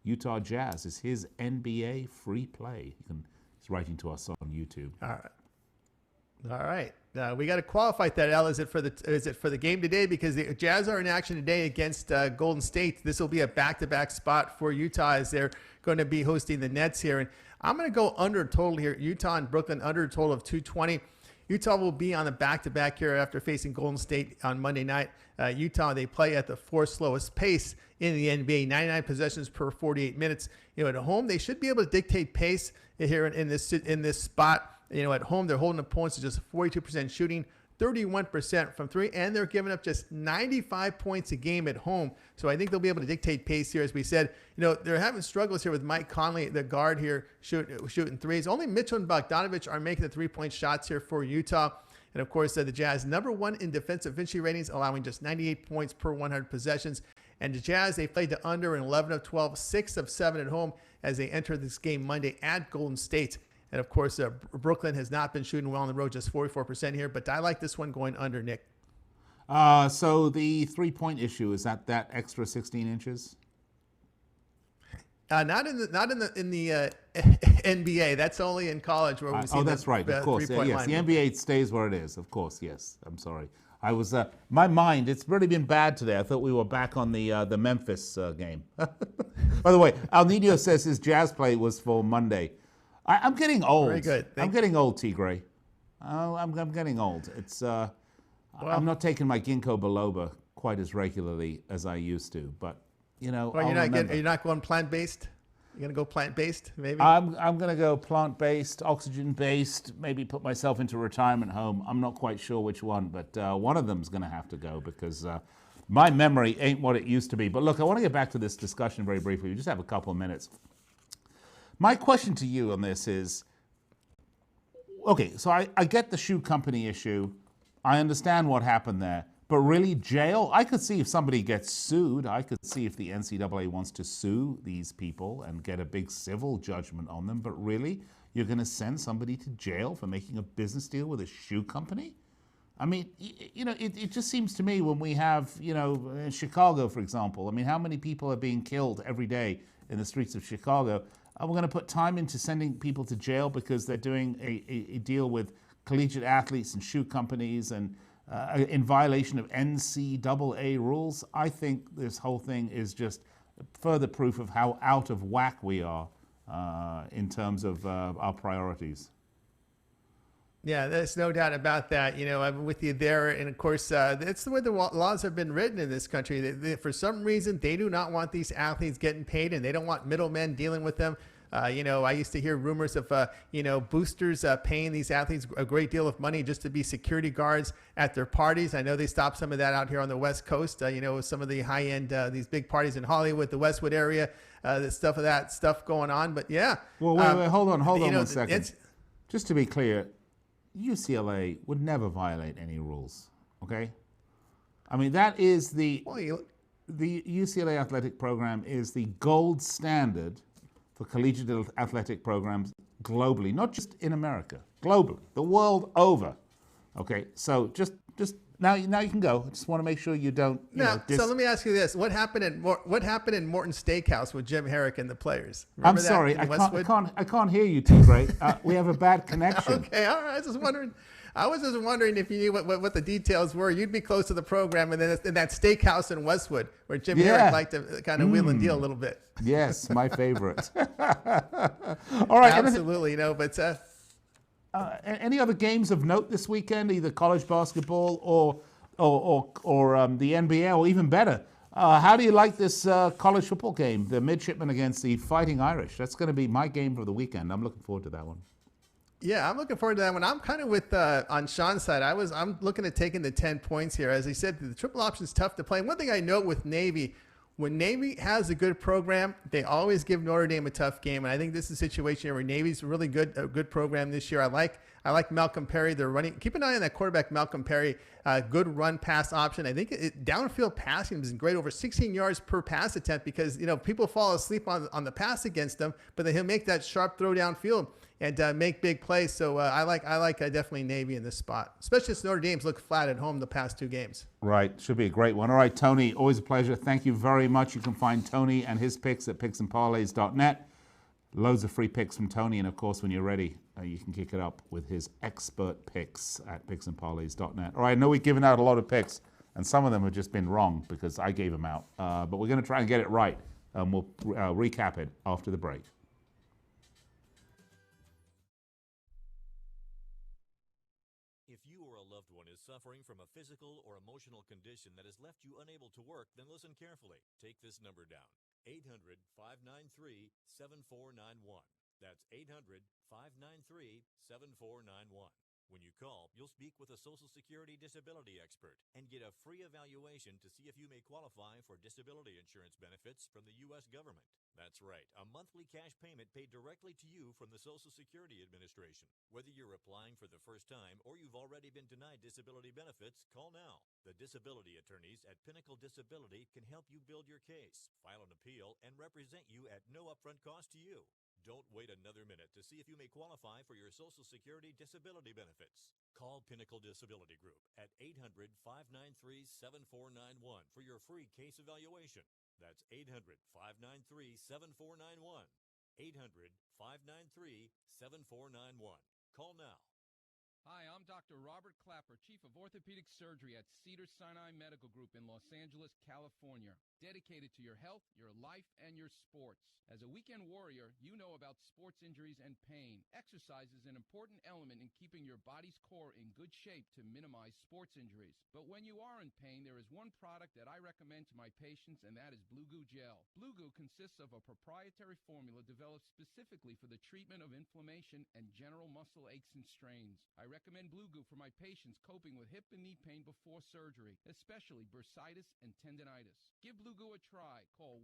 Utah Jazz is his NBA free play. He's writing to us on YouTube. All right. We got to qualify that. Al, is it for the game today? Because the Jazz are in action today against Golden State. This will be a back-to-back spot for Utah as they're going to be hosting the Nets here. And I'm going to go under total here. Utah and Brooklyn under a total of 220. Utah will be on the back-to-back here after facing Golden State on Monday night. Utah, they play at the 4th slowest pace in the NBA, 99 possessions per 48 minutes. At home, they should be able to dictate pace here in this spot. At home, they're holding opponents to just 42% shooting, 31% from 3, and they're giving up just 95 points a game at home. So I think they'll be able to dictate pace here. As we said, they're having struggles here with Mike Conley, the guard here, shooting threes. Only Mitchell and Bogdanovich are making the three-point shots here for Utah. And of course, the Jazz, number 1 in defensive efficiency ratings, allowing just 98 points per 100 possessions. And the Jazz, they played to under in 11 of 12, 6 of 7 at home as they enter this game Monday at Golden State. And of course, Brooklyn has not been shooting well on the road, just 44% here. But I like this one going under, Nick. So the 3-point issue, is that extra 16 inches? Not in the NBA. That's only in college where we see. That's right. Of course, yes. The NBA stays where it is. Of course, yes. I'm sorry. I was my mind. It's really been bad today. I thought we were back on the Memphis game. By the way, Al Nino says his Jazz play was for Monday. I'm getting old. Very good. I'm getting old, Tigray. I'm getting old. It's I'm not taking my ginkgo biloba quite as regularly as I used to. But, you know, Well, you're not going plant-based? You're going to go plant-based, maybe? I'm going to go plant-based, oxygen-based, maybe put myself into a retirement home. I'm not quite sure which one, but one of them's going to have to go because my memory ain't what it used to be. But look, I want to get back to this discussion very briefly. We just have a couple of minutes. My question to you on this is, okay, so I get the shoe company issue. I understand what happened there. But really, jail? I could see if somebody gets sued. I could see if the NCAA wants to sue these people and get a big civil judgment on them. But really, you're going to send somebody to jail for making a business deal with a shoe company? I mean, you know, it just seems to me when we have, you know, in Chicago, for example, I mean, how many people are being killed every day in the streets of Chicago? Are we going to put time into sending people to jail because they're doing a deal with collegiate athletes and shoe companies and in violation of NCAA rules? I think this whole thing is just further proof of how out of whack we are in terms of our priorities. Yeah, there's no doubt about that. You know, I'm with you there. And of course, it's the way the laws have been written in this country. For some reason, they do not want these athletes getting paid, and they don't want middlemen dealing with them. You know, I used to hear rumors of, you know, boosters paying these athletes a great deal of money just to be security guards at their parties. I know they stopped some of that out here on the West Coast, you know, with some of the high-end, these big parties in Hollywood, the Westwood area, that stuff going on. But yeah. Well, wait, hold on 1 second. Just to be clear, UCLA would never violate any rules, okay? I mean, that is the UCLA athletic program is the gold standard for collegiate athletic programs globally, not just in America, globally, the world over. Okay, so just now you can go. I just want to make sure you don't. So let me ask you this: What happened in Morton Steakhouse with Jim Herrick and the players? I'm sorry, I can't hear you too great. We have a bad connection. Okay, all right. I was just wondering if you knew what the details were. You'd be close to the program, and then in that steakhouse in Westwood where Jim Herrick liked to kind of wheel and deal a little bit. Yes, my favorite. All right, absolutely. You know, but any other games of note this weekend? Either college basketball or the NBA, or even better. How do you like this college football game? The Midshipmen against the Fighting Irish. That's going to be my game for the weekend. I'm looking forward to that one. Yeah, I'm looking forward to that one. I'm kind of with on Sean's side. I'm looking at taking the 10 points here. As I said, the triple option is tough to play. And one thing I note with Navy, when Navy has a good program, they always give Notre Dame a tough game. And I think this is a situation here where Navy's a good program this year. I like Malcolm Perry. They're running. Keep an eye on that quarterback, Malcolm Perry. Good run pass option. I think downfield passing is great, over 16 yards per pass attempt, because people fall asleep on the pass against them, but then he'll make that sharp throw downfield and make big plays. So I like definitely Navy in this spot, especially since Notre Dame's looked flat at home the past two games. Right, should be a great one. All right, Tony, always a pleasure. Thank you very much. You can find Tony and his picks at picksandparlays.net. Loads of free picks from Tony, and of course, when you're ready, you can kick it up with his expert picks at picksandparlays.net. All right, I know we've given out a lot of picks, and some of them have just been wrong because I gave them out. But we're going to try and get it right, and we'll recap it after the break. If you or a loved one is suffering from a physical or emotional condition that has left you unable to work, then listen carefully. Take this number down. 800-593-7491. That's 800-593-7491. When you call, you'll speak with a Social Security disability expert and get a free evaluation to see if you may qualify for disability insurance benefits from the U.S. government. That's right, a monthly cash payment paid directly to you from the Social Security Administration. Whether you're applying for the first time or you've already been denied disability benefits, call now. The disability attorneys at Pinnacle Disability can help you build your case, file an appeal, and represent you at no upfront cost to you. Don't wait another minute to see if you may qualify for your Social Security disability benefits. Call Pinnacle Disability Group at 800-593-7491 for your free case evaluation. That's 800-593-7491. 800-593-7491. Call now. Hi, I'm Dr. Robert Clapper, Chief of Orthopedic Surgery at Cedars-Sinai Medical Group in Los Angeles, California. Dedicated to your health, your life, and your sports. As a weekend warrior, you know about sports injuries and pain. Exercise is an important element in keeping your body's core in good shape to minimize sports injuries. But when you are in pain, there is one product that I recommend to my patients, and that is Blue Goo Gel. Blue Goo consists of a proprietary formula developed specifically for the treatment of inflammation and general muscle aches and strains. I recommend Blue Goo for my patients coping with hip and knee pain before surgery, especially bursitis and tendinitis. Give Blue Goo a try. Call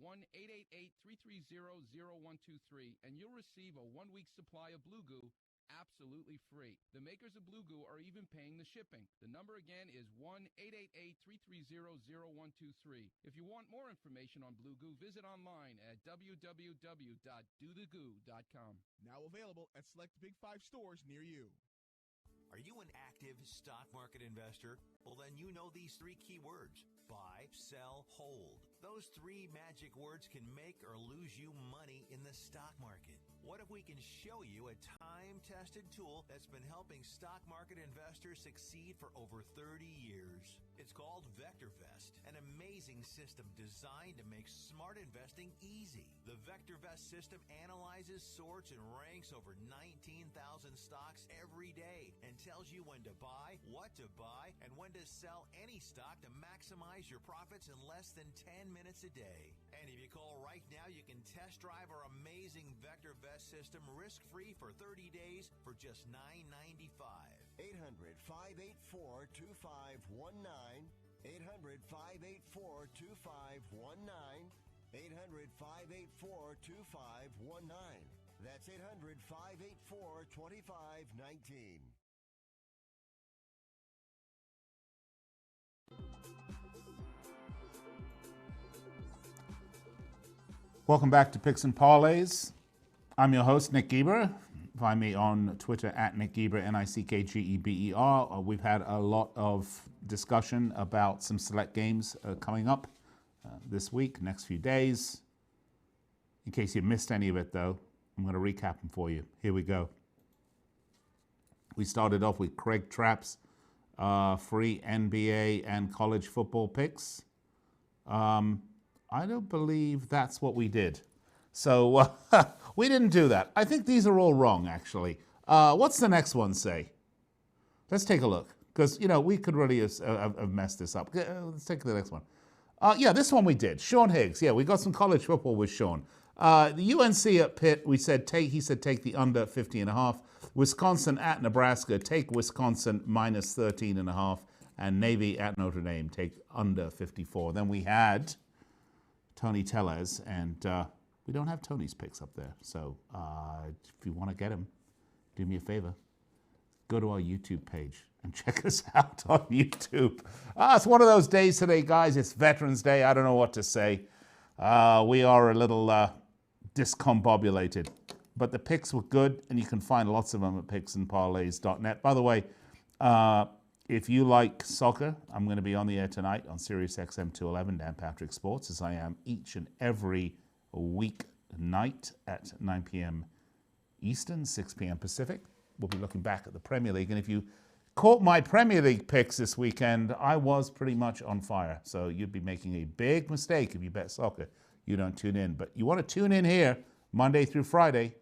1-888-330-0123 and you'll receive a 1-week supply of Blue Goo absolutely free. The makers of Blue Goo are even paying the shipping. The number again is 1-888-330-0123. If you want more information on Blue Goo, visit online at www.dothegoo.com. Now available at select Big 5 stores near you. Are you an active stock market investor? Well, then you know these 3 key words: buy, sell, hold. Those 3 magic words can make or lose you money in the stock market. What if we can show you a time-tested tool that's been helping stock market investors succeed for over 30 years? It's called VectorVest, an amazing system designed to make smart investing easy. The VectorVest system analyzes, sorts, and ranks over 19,000 stocks every day and tells you when to buy, what to buy, and when to sell any stock to maximize your profits in less than 10 minutes a day. And if you call right now, you can test drive our amazing VectorVest system risk-free for 30 days for just $9.95. 800-584-2519. 800-584-2519. 800-584-2519. That's 800-584-2519. Welcome back to Picks and Parlays. I'm your host, Nick Geber. Find me on Twitter at Nick Geber, Nickgeber. We've had a lot of discussion about some select games coming up this week, next few days. In case you missed any of it, though, I'm going to recap them for you. Here we go. We started off with Craig Trapp's free NBA and college football picks. I don't believe that's what we did. So we didn't do that. I think these are all wrong, actually. What's the next one say? Let's take a look, because, we could really have messed this up. Let's take the next one. Yeah, this one we did. Sean Higgs. Yeah, we got some college football with Sean. The UNC at Pitt, he said take the under 50.5. Wisconsin at Nebraska, take Wisconsin minus 13.5. And Navy at Notre Dame, take under 54. Then we had Tony Tellez, and we don't have Tony's picks up there. So if you want to get him, do me a favor. Go to our YouTube page and check us out on YouTube. It's one of those days today, guys. It's Veterans Day. I don't know what to say. We are a little discombobulated. But the picks were good, and you can find lots of them at picksandparlays.net. By the way, if you like soccer, I'm going to be on the air tonight on Sirius XM 211, Dan Patrick Sports, as I am each and every week night at 9 p.m. Eastern, 6 p.m. Pacific. We'll be looking back at the Premier League. And if you caught my Premier League picks this weekend, I was pretty much on fire. So you'd be making a big mistake if you bet soccer. You don't tune in. But you want to tune in here Monday through Friday.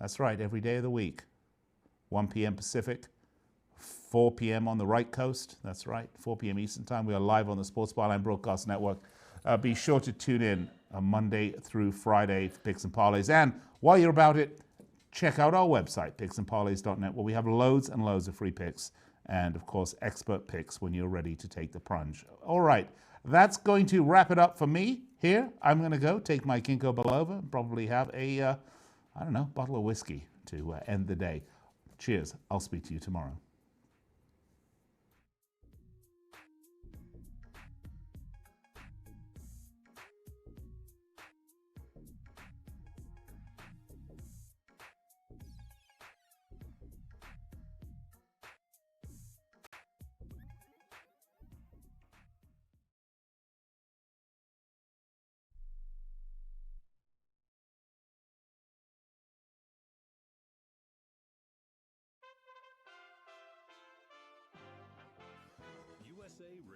That's right, every day of the week. 1 p.m. Pacific, 4 p.m. on the right coast. That's right, 4 p.m. Eastern Time. We are live on the Sports Byline Broadcast Network. Be sure to tune in Monday through Friday for Picks and Parlays. And while you're about it, check out our website, picksandparlays.net, where we have loads and loads of free picks and, of course, expert picks when you're ready to take the plunge. All right, that's going to wrap it up for me here. I'm going to go take my Ginkgo biloba and probably have a, bottle of whiskey to end the day. Cheers. I'll speak to you tomorrow. USA Radio.